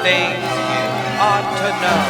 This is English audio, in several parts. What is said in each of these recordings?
things you ought to know.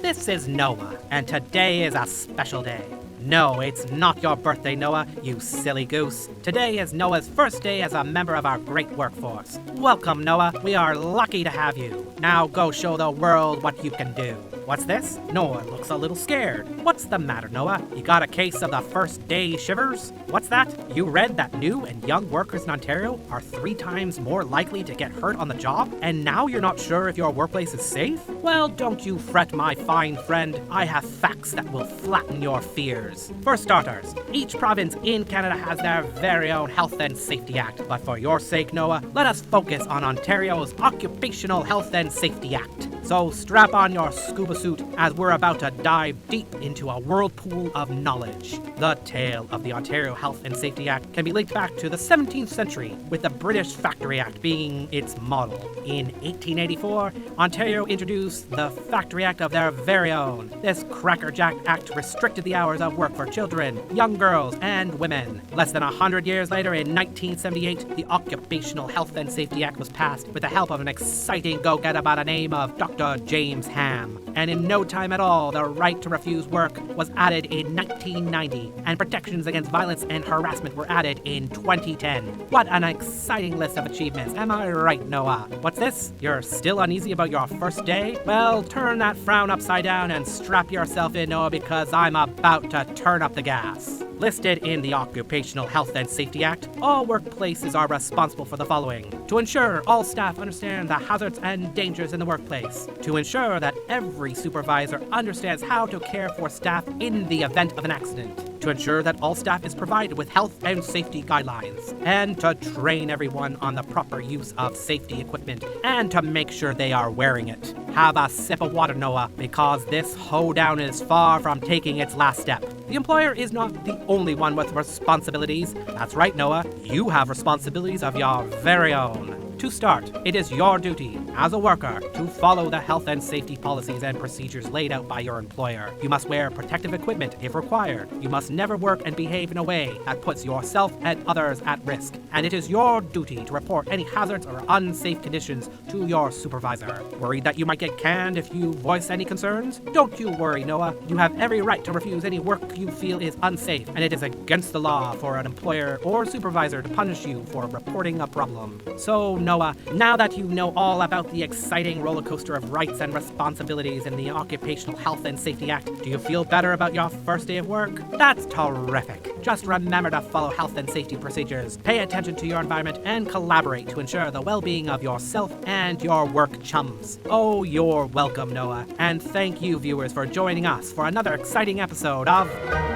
This is Noah, and today is a special day. No, it's not your birthday, Noah, you silly goose. Today is Noah's first day as a member of our great workforce. Welcome, Noah. We are lucky to have you. Now go show the world what you can do. What's this? Noah looks a little scared. What's the matter, Noah? You got a case of the first day shivers? What's that? You read that new and young workers in Ontario are 3 times more likely to get hurt on the job? And now you're not sure if your workplace is safe? Well, don't you fret, my fine friend. I have facts that will flatten your fears. For starters, each province in Canada has their very own Health and Safety Act. But for your sake, Noah, let us focus on Ontario's Occupational Health and Safety Act. So strap on your scuba suit as we're about to dive deep into a whirlpool of knowledge. The tale of the Ontario Health and Safety Act can be linked back to the 17th century, with the British Factory Act being its model. In 1884, Ontario introduced the Factory Act of their very own. This crackerjack act restricted the hours of work for children, young girls, and women. Less than 100 years later, in 1978, the Occupational Health and Safety Act was passed with the help of an exciting go-getter by the name of Dr. James Ham. And in no time at all, the right to refuse work was added in 1990, and protections against violence and harassment were added in 2010. What an exciting list of achievements, am I right, Noah? What's this? You're still uneasy about your first day? Well, turn that frown upside down and strap yourself in, Noah, because I'm about to turn up the gas. Listed in the Occupational Health and Safety Act, all workplaces are responsible for the following: to ensure all staff understand the hazards and dangers in the workplace, to ensure that every supervisor understands how to care for staff in the event of an accident, to ensure that all staff is provided with health and safety guidelines, and to train everyone on the proper use of safety equipment, and to make sure they are wearing it. Have a sip of water, Noah, because this hoedown is far from taking its last step. The employer is not the only one with responsibilities. That's right, Noah, you have responsibilities of your very own. To start, it is your duty, as a worker, to follow the health and safety policies and procedures laid out by your employer. You must wear protective equipment if required. You must never work and behave in a way that puts yourself and others at risk. And it is your duty to report any hazards or unsafe conditions to your supervisor. Worried that you might get canned if you voice any concerns? Don't you worry, Noah. You have every right to refuse any work you feel is unsafe, and it is against the law for an employer or supervisor to punish you for reporting a problem. So, Noah, now that you know all about the exciting roller coaster of rights and responsibilities in the Occupational Health and Safety Act, do you feel better about your first day of work? That's terrific. Just remember to follow health and safety procedures, pay attention to your environment, and collaborate to ensure the well-being of yourself and your work chums. Oh, you're welcome, Noah. And thank you, viewers, for joining us for another exciting episode of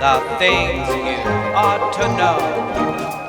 The things you ought to know.